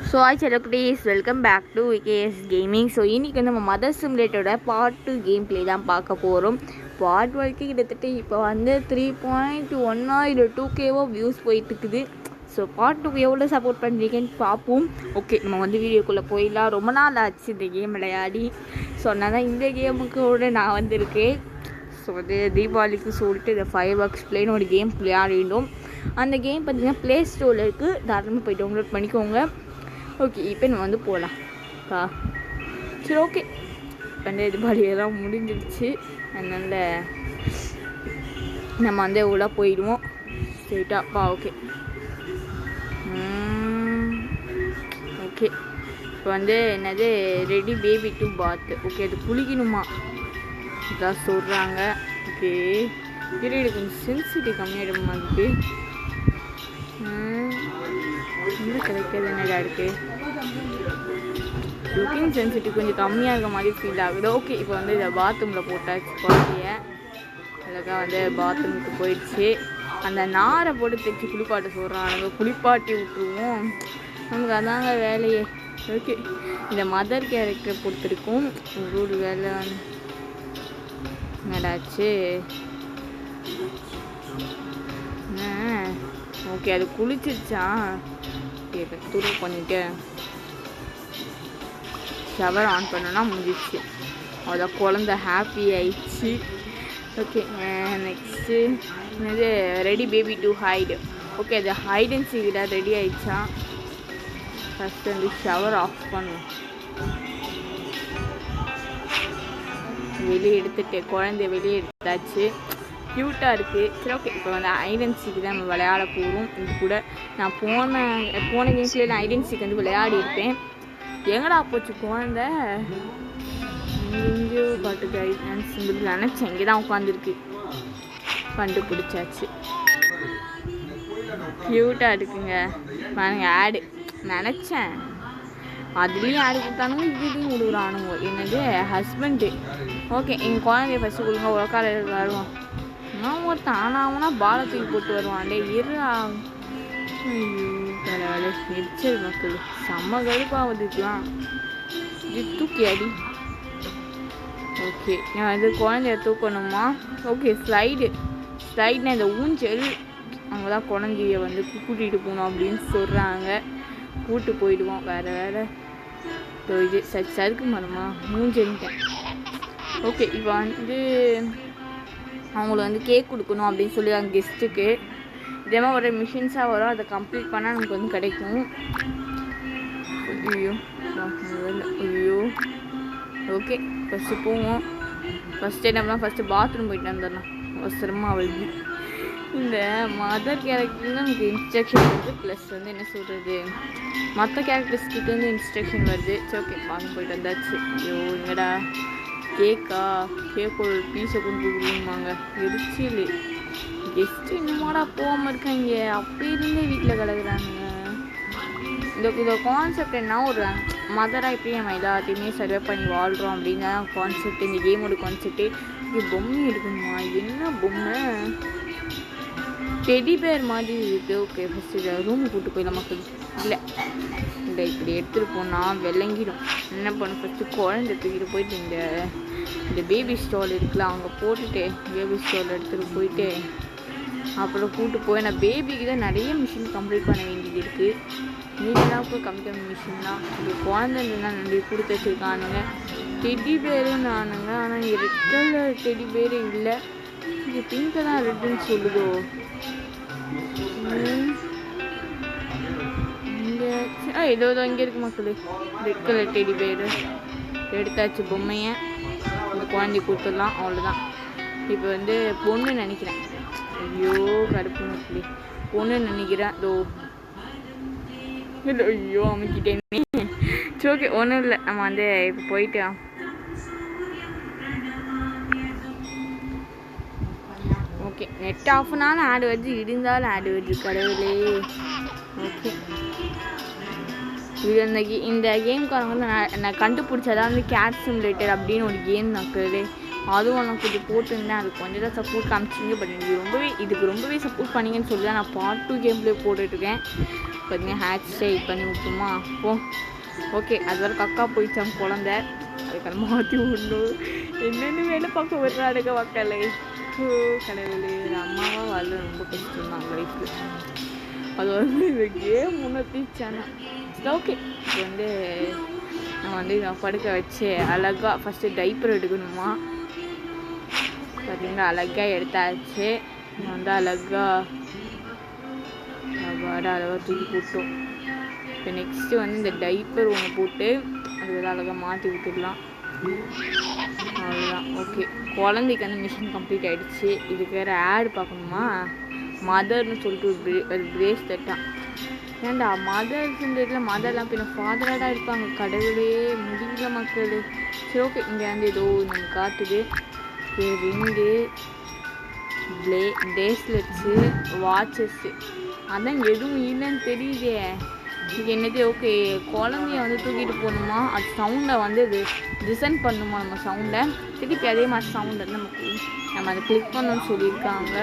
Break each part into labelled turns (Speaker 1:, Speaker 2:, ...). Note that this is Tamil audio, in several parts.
Speaker 1: So hello guys, welcome back to VKS Gaming. So இன்றைக்கி வந்து நம்ம மதர் சிமுலேட்டரோட பார்ட் 2 கேம் ப்ளே தான் பார்க்க போகிறோம். பார்ட் வரைக்கும் கிட்டத்தட்ட இப்போ வந்து 3.1 இல்லை 2K வியூஸ் போயிட்டுருக்குது. ஸோ பார்ட் 2 எவ்வளோ சப்போர்ட் பண்ணுறீங்கன்னு பார்ப்போம். ஓகே, நம்ம வந்து வீடியோக்குள்ளே போயிடலாம். ரொம்ப நாள் ஆச்சு இந்த கேம் விளையாடி. ஸோ அதனால் தான் இந்த கேமுக்கு நான் வந்திருக்கேன். ஸோ வந்து தீபாவளிக்கு சொல்லிட்டு இந்த 5 bucks பிளேன்னு ஒரு கேம் விளையாடினோம். அந்த கேம் பார்த்திங்கன்னா ப்ளே ஸ்டோரில் இருக்குது, தாராளமாக போய் டவுன்லோட் பண்ணிக்கோங்க. ஓகே, இப்போ நம்ம வந்து போகலாம்க்கா. சரி, ஓகே, வந்து தீபாவளியெல்லாம் முடிஞ்சிடுச்சு. அதனால் நம்ம வந்து உள்ளே போயிடுவோம் ஸ்ட்ரெயிட்டாப்பா. ஓகே ஓகே, இப்போ வந்து என்னது ready baby to bath. Okay, அது குளிக்கணுமா இதான் சொல்கிறாங்க. ஓகே, இது கொஞ்சம் சென்சிட்டிவ் கம்மியாகிடும் மாதிரி இன்னும் கிடைக்கிறது என்னடா இருக்குது. லுக்கிங் சென்சிட்டிவ் கொஞ்சம் கம்மியாக இருக்க மாதிரி ஃபீல் ஆகுது. ஓகே, இப்போ வந்து இதை பாத்ரூமில் போட்டாச்சு. குழந்தைய அழகாக வந்து பாத்ரூமுக்கு போயிடுச்சு. அந்த நாரை போட்டு தைச்சி குளிப்பாட்ட சொல்கிறாங்க. குளிப்பாட்டி விட்டுருவோம், நமக்கு அதாங்க வேலையே. ஓகே, இந்த மதர் கேரக்டரை பொறுத்திருக்கும். ஒரு வேலை என்னடாச்சு. ஓகே, அது குளிச்சிருச்சா. ஓகே, துரு பண்ணிவிட்டு ஷவர் ஆன் பண்ணோன்னா முடிஞ்சிச்சு. அதான் குழந்த ஹாப்பி ஆயிடுச்சு. ஓகே, நெக்ஸ்ட்டு என்னது ready baby to hide. Okay, அது ஹைட் அண்ட் சீக்கிரம் ரெடி ஆயிடுச்சா. ஃபஸ்ட்டு வந்து ஷவர் ஆஃப் பண்ணுவோம். வெளியே எடுத்துட்டு குழந்தைய வெளியே எடுத்தாச்சு. க்யூட்டாக இருக்குது. சரி, ஓகே, இப்போ வந்து ஐடென்சிக்கு தான் நம்ம விளையாட போகிறோம். இது கூட நான் போன கேம்ஸ்லேயே நான் ஐடென்சிக்கு வந்து விளையாடி இருப்பேன். எங்கடா போச்சு குழந்தை எங்கேயோ பாட்டுக்கு ஐடென்சி நினச்சேன். இங்கே தான் உட்காந்துருக்கு, கண்டுபிடிச்சாச்சு. க்யூட்டாக இருக்குங்க பாருங்க. ஆடு நினச்சேன், அதுலேயும் ஆடு கொடுத்தானுங்க, இதுலேயும் கொடுக்குறானுங்க. என்னது ஹஸ்பண்டு. ஓகே, எங்கள் குழந்தைய ஃபஸ்ட்டு கொடுங்க. உலக்கால வருவோம். நான் ஒருத்தன் ஆனாவனா பாலை தூக்கி போட்டு வருவான்டே. இருடா. ஐயோ பரவாயில்ல, எரிச்சல் மக்கள் செம்ம கடுப்பாகுதுலாம். இது தூக்கி அடி. ஓகே, நான் வந்து குழந்தைய தூக்கணுமா. ஓகே, ஸ்லைடுனா இந்த ஊஞ்சல். அவங்க தான் குழந்தைய வந்து கூட்டிகிட்டு போகணும் அப்படின்னு சொல்கிறாங்க. கூப்பிட்டு போயிடுவோம். வேறு இது சருக்கு மரமா மூஞ்சன்ட்டேன். ஓகே, இப்போ வந்து அவங்களுக்கு வந்து கேக் கொடுக்கணும் அப்படின்னு சொல்லி அவங்க கெஸ்ட்டுக்கு இதே மாதிரி ஒரு மிஷின்ஸாக வரும். அதை கம்ப்ளீட் பண்ணால் நமக்கு வந்து கிடைக்கும். ஐயோ ஐயோ. ஓகே, ஃபஸ்ட்டு போவோம். ஃபஸ்ட்டு என்ன பண்ணலாம், ஃபஸ்ட்டு பாத்ரூம் போயிட்டு வந்துடலாம். அவசரமாக வருது. இந்த மதர் கேரக்டர் தான் நமக்கு இன்ஸ்ட்ரக்ஷன் வருது. ப்ளஸ் வந்து என்ன சொல்கிறது, மற்ற கேரக்டர்ஸ்கிட்ட வந்து இன்ஸ்ட்ரக்ஷன் வருது. சரி, ஓகே, பாத்ரூம் போயிட்டு வந்தாச்சு. ஐயோ எங்கடா கேக்கோட பீஸை கொண்டு கொடுக்குமாங்க. எரிச்சல். கெஸ்ட்டு இன்னுமாடா போகாமல் இருக்காங்க. அப்போ இருந்தே வீட்டில் கிடக்குறாங்க. இந்த கான்செப்ட் என்ன, ஒரு மதராக இப்படி நம்ம எல்லாத்தையுமே சர்வே பண்ணி வாழ்கிறோம் அப்படின்னு தான் கான்செப்ட். இந்த கேமோட கான்செப்டே. இது பொம்மை எடுக்கணுமா, என்ன பொம்மை டெடி பேர் மாதிரி இருக்குது. ஓகே, ஃபஸ்ட்டு இதை ரூமுக்கு கூப்பிட்டு போய் நமக்கு இல்லை இப்படி எடுத்துகிட்டு போனால் விளங்கிடும். என்ன பண்ண, ஃபஸ்ட்டு குழந்தை தூக்கிட்டு போயிட்டு இந்த பேபி ஸ்டால் இருக்குல்ல அங்கே போட்டுட்டு பேபி ஸ்டால் எடுத்துகிட்டு போயிட்டு அப்புறம் கூப்பிட்டு போய் நான் பேபிக்கு தான் நிறைய மிஷின் கம்ப்ளீட் பண்ண வேண்டியது இருக்குது. மீதெல்லாம் போய் கம்மி மிஷின்லாம் இது குழந்தைலாம் நிறைய கொடுத்து வச்சுருக்கானுங்க. டெடி பேரும் நானுங்க. ஆனால் ரெட் கலர் டெடி பேரு இல்லை, இது பிங்க் தான் ரெட்டுன்னு சொல்லுதோ. ஏதோ இங்கே இருக்கு மக்கள். ரெட் கலர் டெடி பேர் எடுத்தாச்சு. பொம்மையை இந்த குழந்தை கொடுத்துடலாம், அவ்வளோதான். இப்போ வந்து பொண்ணு நினைக்கிறேன். ஐயோ கடுப்பு மக்களே, பொண்ணு நினைக்கிறேன். ஐயோ அமைக்கிட்டேனே. சரி, ஓகே, ஒன்றும் இல்லை. நம்ம வந்து இப்போ போயிட்டு ஓகே நெட் ஆஃப்னாலும் ஆடு வருது, இருந்தாலும் ஆடு வருது. கடவுளே. ஓகே, இது இந்த கேம்காரங்க வந்து நான் கண்டுபிடிச்சதான் வந்து கேட் சிமுலேட்டர் அப்படின்னு ஒரு கேம் மக்களே. அதுவும் நான் கொஞ்சம் போட்டுருந்தேன். அது கொஞ்சம் தான் சப்போர்ட் காமிச்சிங்க. பட் இதுக்கு ரொம்பவே சப்போர்ட் பண்ணிங்கன்னு சொல்லி தான் நான் பார்ட் 2 கேம் ப்ளே போட்டுட்ருக்கேன். பார்த்தீங்கன்னா ஹேர் ஸ்டைல் பண்ணி விட்டுமா ஓகே. அது வரை கக்கா போயிடுச்சான் குழந்த, அதுக்கான மாற்றி விடணும். என்னென்னு வேலை பார்க்க விடுறாடுங்க மக்களே. கடவுளே, அம்மாவாக வாழ ரொம்ப கஷ்டம் தான் லைஃப்க்கு. அது வந்து இந்த கேம் முன்னேற்றிச்சானா. ஓகே, இப்போ வந்து நான் படுக்க வச்சு அழகாக ஃபஸ்ட்டு டைப்பர் எடுக்கணுமா. பார்த்தீங்கன்னா அழகாக எடுத்தாச்சு. அழகாக தூக்கி போட்டோம். இப்போ நெக்ஸ்ட்டு வந்து இந்த டைப்பர் ஒன்று போட்டு அது அழகாக மாற்றி விட்டுடலாம். அவ்வளோதான். ஓகே, குழந்தைக்கு வந்து மிஷின் கம்ப்ளீட் ஆகிடுச்சு. இதுக்கு வேறு ஆட் பார்க்கணுமா. மதர்னு சொல்லிட்டு ஒரு பிரேஸ்லெட்டாக. ஏன்டா மதர்ஸ்ன்றதுல மதர்லாம் பின்ன ஃபாதராக இருப்பாங்க. கடவுளே, முடியல மக்கள். சரி ஓகே, இங்கே வந்து ஏதோ நம்ம காட்டுது. ரிங்கு, பிரேஸ்லெட்ஸு, வாட்சஸ்ஸு, அதான் எதுவும் இல்லைன்னு தெரியுதே. இது என்னது? ஓகே, குழந்தைய வந்து தூக்கிட்டு போகணுமா. அது சவுண்டை வந்து இது லிசன் பண்ணுமா நம்ம சவுண்டை. திருப்பி அதே மாதிரி சவுண்டை நம்ம அதை கிளிக் பண்ணணும்னு சொல்லியிருக்காங்க.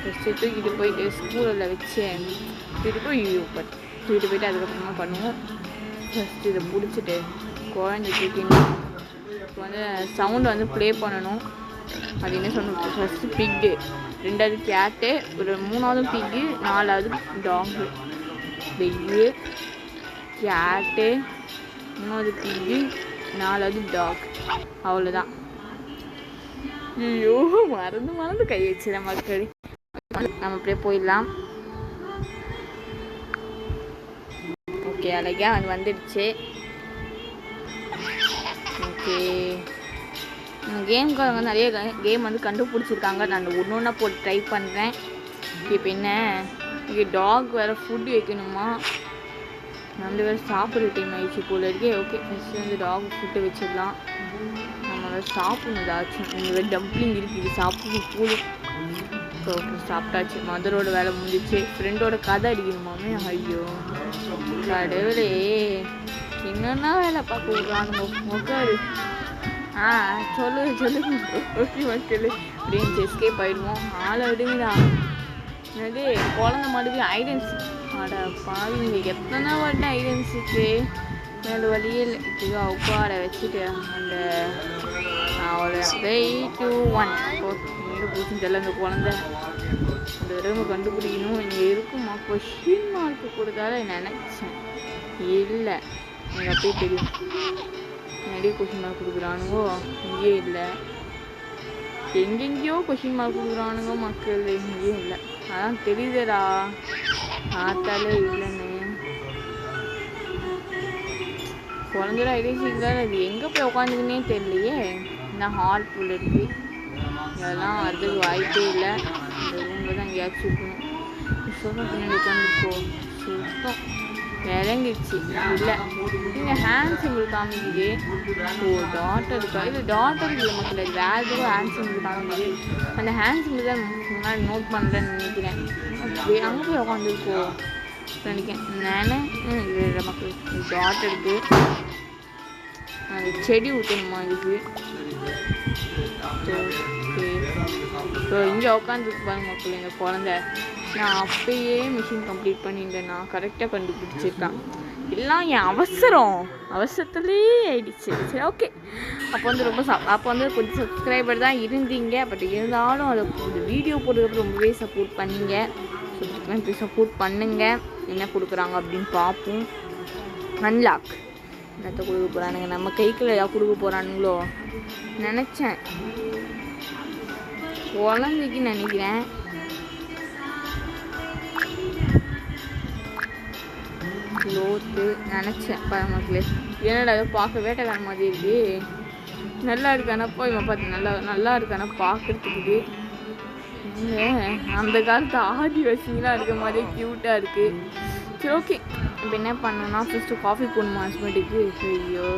Speaker 1: ஃபஸ்ட்டு தூக்கிட்டு போயிட்டு ஸ்கூலில் வச்சு தூக்கிட்டு போயிட்டு அதுக்கப்புறமா பண்ணுவோம். ஃபஸ்ட்டு இதை பிடிச்சிட்டு குழந்தை தூக்கிடணும். இப்போ வந்து சவுண்டை வந்து ப்ளே பண்ணணும். அது என்ன சொல்லணும்? ஃபஸ்ட்டு பிக்கு, ரெண்டாவது கேட்டு, ஒரு மூணாவது பிக்கு, நாலாவது டாகு. பிக்கு, கேட்டு, மூணாவது பிக்கு, நாலாவது டாக். அவ்வளோதான். ஐயோ, மறந்து கை வச்சுறேன் மக்கள். நம்ம அப்படியே போயிடலாம். ஓகே, அழகாக அது வந்துடுச்சு. ஓகே, கேம்காரங்க நிறைய கேம் வந்து கண்டுபிடிச்சிருக்காங்க. நான் ஒன்று ஒன்றா போட்டு ட்ரை பண்ணுறேன். இப்போ என்ன, இங்கே டாக் வேறு ஃபுட்டு வைக்கணுமா. நம்ம வேறு சாப்பிட்ற டைம் ஆகிடுச்சு போல இருக்கே. ஓகே, ஃபஸ்ட்டு வந்து டாக் ஃபுட்டு வச்சிடலாம். நம்ம வேறு சாப்பிடணும் ஏதாச்சும். இங்கே வேறு டம்ப்ளிங் இருக்குது, சாப்பிடணும் கூடும். ஓகே, சாப்பிட்டாச்சு. மதரோட வேலை முடிஞ்சிச்சு. ஃப்ரெண்டோட கதை அடிக்கணுமாமே. ஐயோ கடவுளே, என்னென்னா வேலை பார்க்க விட்றானுங்க உட்காரு. சொல்லுங்க. ஓகே மக்கள், அப்படின்னு எஸ்கேப் ஆகிடுவோம். ஆளை விடுங்கடா. என்னது குழந்த மறுபடியும் ஐடன்சி. ஆடா பாவிங்க, எத்தனை வாட்டி ஐடன்சிக்கு மேலே வழியில் இப்படியோ உட்கார வச்சுட்டு அந்த அவ்வளோ 3, 2, 1 எங்கே போச்சுன்னு தெரியல. அந்த குழந்த அந்த தடவை கண்டுபிடிக்கணும். இங்கே இருக்குமா கொஷின் மார்க்கு கொடுத்தால நினச்சேன். இல்லை, எனக்கு அப்படியே தெரியும். நிறைய கொஷின் மார்க் கொடுக்குறானுங்கோ. இங்கேயே இல்லை, எங்கெங்கேயோ கொஷின் மார்க் கொடுக்குறானுங்க மக்கள். இங்கேயும் இல்லை, அதான் தெரியுதுடா. பார்த்தாலே இல்லைன்னு குழந்தைட ஐடியா. அது எங்கே போய் உட்காந்துக்குன்னே தெரியலையே. இன்னும் ஹால் ஃபுல் இருக்குது. இதெல்லாம் வரதுக்கு வாய்ப்பே இல்லை. இந்த ரூமில் தான் எங்கேயாச்சும் இருக்கணும். சோஃபா பின்னாடி உட்காந்துருக்கோ சுத்தம் இறங்கிடுச்சு. இல்லை, இங்கே ஹேண்ட் சிம்பிள் காமிக்குது. டாட்டர் இருக்கா? இது டாட்டர் இல்லை மக்கள், வேறு எதுவும் ஹேண்ட் சிம்பிள் காமிக்குது. அந்த ஹேண்ட் சிம்பிள் தான் முன்னாடி நோட் பண்ணுறேன்னு நினைக்கிறேன். அங்கே போய் உட்காந்துருக்கோ நினைக்கிறேன் நான். இல்லை மக்கள், டாட்டர் இருக்குது. அந்த செடி ஊற்றணுமா இதுக்கு. ஓகே, ஸோ இங்கே உட்காந்துருக்கு பாருங்க மக்கள் எங்கள் குழந்த. நான் அப்பயே மிஷின் கம்ப்ளீட் பண்ணிட்டேன். நான் கரெக்டாக கண்டுபிடிச்சிருக்கேன். எல்லாம் என் அவசரத்துலேயே ஆயிடுச்சு. சரி ஓகே, அப்போ வந்து அப்போ வந்து கொஞ்சம் சப்ஸ்கிரைபர் தான் இருந்தீங்க. பட் இருந்தாலும் அதை இந்த வீடியோ போடுறதுக்கு ரொம்பவே சப்போர்ட் பண்ணிங்க. ஸோ சப்போர்ட் பண்ணுங்க. என்ன கொடுக்குறாங்க அப்படின்னு பார்ப்போம். அன்லாக் என்னத்தை கொடுக்க போகிறானுங்க, நம்ம கைக்குள்ள ஏதாவது கொடுக்க போகிறானுங்களோ நினச்சேன். குழந்தைக்கு நினைக்கிறேன். க்ளோத்து நினச்சேன் பரமக்களே. என்னடா அதை பார்க்க வேட்டைக்கார மாதிரி இருக்கு. நல்லா இருக்கானப்போ இவன் பார்த்து நல்லா இருக்கானா பார்க்குறதுக்கு. அந்த காலத்து ஆதிவாசிங்களாம் இருக்க மாதிரியே க்யூட்டாக இருக்குது. சரி ஓகே, இப்போ என்ன பண்ணணும்னா ஃபஸ்ட்டு காஃபி போடணுமா ஹஸ்பண்டுக்கு. ஐயோ,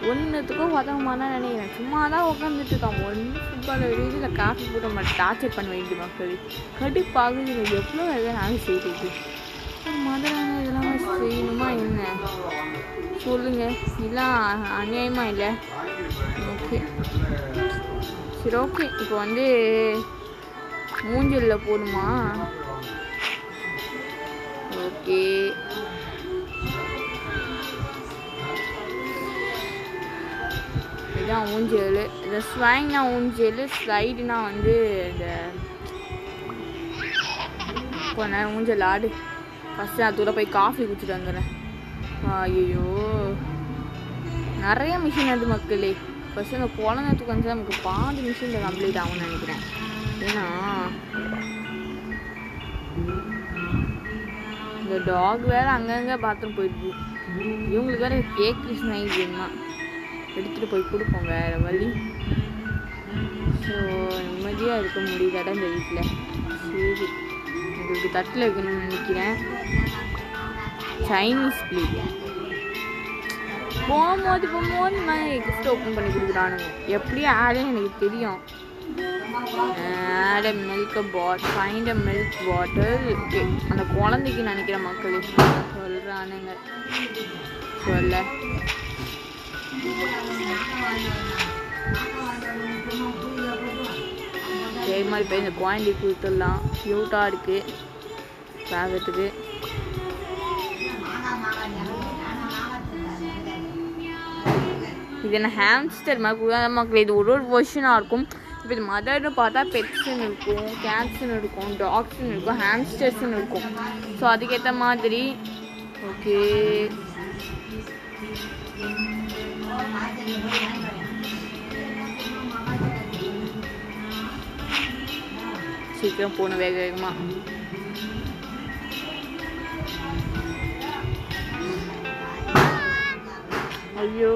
Speaker 1: ஒன்றுத்துக்கும் உதவமானா நினைக்கிறேன். சும்மா தான் உட்காந்துட்டு இருக்கான். ஒன்று ஃபுட்பால் வெளியில் இல்லை காஃபி போட மாட்டேன். டார்ச்சர் பண்ண வேண்டிய மக்கள் கடுப்பாகுது. எவ்வளோ எதாவது நாங்கள் செய்கிறது. ஒரு மதரான இதெல்லாம் செய்யணுமா என்ன சொல்லுங்கள். இதெல்லாம் அநியாயமாக இல்லை. ஓகே சரி ஓகே, இப்போ வந்து மூஞ்சலில் போடுமா. ஓகே, இதுதான் ஊஞ்சல். இந்த ஸ்வைங்னா ஊஞ்சல், ஸ்லைடுனா வந்து இந்த கொஞ்ச நேரம் ஊஞ்சல் ஆடு. ஃபஸ்ட்டு நான் தூர போய் காஃபி குடிச்சிட்டு வந்துடுறேன். ஐயோ நிறைய மிஷின் அது மக்களே. ஃபஸ்ட்டு அந்த குழந்தை தூக்கம் நமக்கு பாதி மிஷினில் கம்ப்ளீட் ஆகும்னு நினைக்கிறேன். ஏன்னா இந்த டாக் வேறு அங்கங்கே பாத்ரூம் போயிடுது. இவங்களுக்கு வேறு கேக்கு ஸ்னைக் வேணுமா, எடுத்துகிட்டு போய் கொடுப்போம், வேறு வழி. ஸோ நிம்மதியாக இருக்க முடியுதாடா இந்த வீட்டில். சரி, உங்களுக்கு தட்டில் வைக்கணும்னு நினைக்கிறேன். சைனீஸ் பிளேட் போகும்போது நான் எக்ஸ்ட்ரா ஓப்பன் பண்ணி கொடுக்குறானுங்க. எப்படியும் ஆடுன்னு எனக்கு தெரியும். Add milk bottle, find a milk bottle. Okay, அந்த குழந்தைக்கு நினைக்கிற மக்கள் சொல்கிறானுங்க. சொல்ல சரி மாதிரி போய் இந்த குழந்தை கொடுத்துடலாம். க்யூட்டாக இருக்குது பார்க்கறதுக்கு. இது என்ன ஹேம்ஸ்டர் மாதிரி மக்கள். இது ஒரு வெர்ஷனாக இருக்கும். இப்போ இது மதர்னு பார்த்தா பெட்ஸ்ன்னு இருக்கும், கேட்ஸ்ன்னு இருக்கும், டாக்ஸ்ன்னு இருக்கும், ஹேம்ஸ்டர்ஸ்ன்னு இருக்கும். ஸோ அதுக்கேற்ற மாதிரி. ஓகே, சீக்கிரம் போகணும் வேக வேகமாக. ஐயோ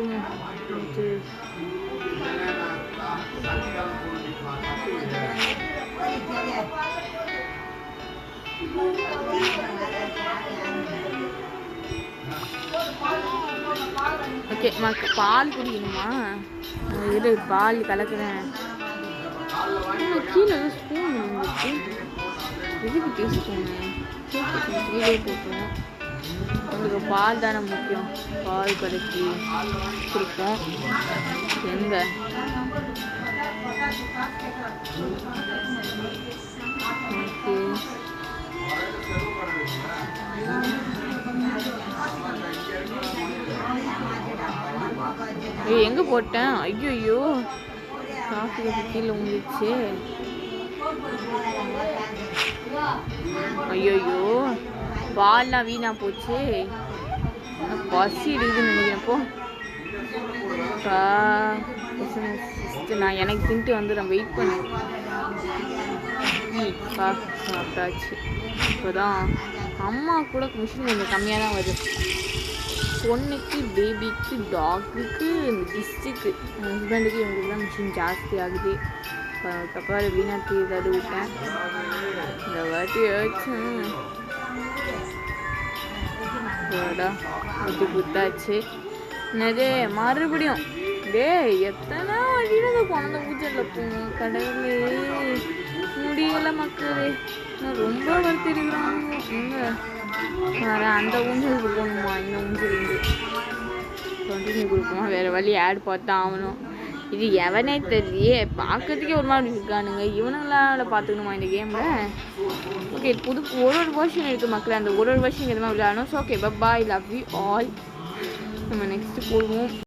Speaker 1: ஓகே, பால் குடிக்கணுமா? இரு, பால் கலக்குறேன். கீழே ஸ்பூன் வந்துச்சு. எதுக்கு டீஸ்பூனு? கீழே போட்டோம். உங்களுக்கு பால் தானே முக்கியம். பால் கலக்கி கொடுப்போம். எங்க எங்க போட்டேன்? ஐயோ காஃபி கீழே வந்துச்சு. ஐயோ பால்லாம் வீணா போச்சு. பசி இருக்குதுன்னு நினைக்கிறப்போ நான் எனக்கு தின்ட்டு வந்துடுறேன். வெயிட் பண்ணு. சாப்பிட்டாச்சு. இப்போதான் அம்மா கூட மிஷின் கொஞ்சம் கம்மியாக தான் வருது. பொண்ணுக்கு, பேபிக்கு, டாக்குக்கு, கிஸ்ட்டுக்கு, ஹஸ்பண்டுக்கு, இவங்களுக்கு தான் மிஷின் ஜாஸ்தி ஆகுது. அதுக்கப்புறம் வீணாத்தி ஏதாவது விட்டேன். இந்த வாட்டி வச்சேன் ஊற்றி கொடுத்தாச்சு. என்னது மறுபடியும் எத்தனை வழியில் அந்த குழந்தை பூஜையில் போகணும். கடவுளே முடியலை மக்களே. நான் ரொம்ப வருத்திருக்கிறாங்க. எங்க அந்த ஊஞ்சலுக்கு போகணுமா? இந்த ஊஞ்சல் இருந்து கண்டினியூ கொடுப்போமா? வேறு வழி ஆட் பார்த்தா ஆகணும். இது எவனே தெரியலையே, பார்க்கறதுக்கே ஒரு மாதிரி இருக்கானுங்க. இவனுங்களால பார்த்துக்கணுமா இந்த கேமில்? ஓகே, ஒரு வருஷன் இருக்குது மக்கள். அந்த ஒரு வருஷன் எதுவுமே விளையாடணும். So okay, bye, love you all. நம்ம நெக்ஸ்ட்டு போடுவோம்.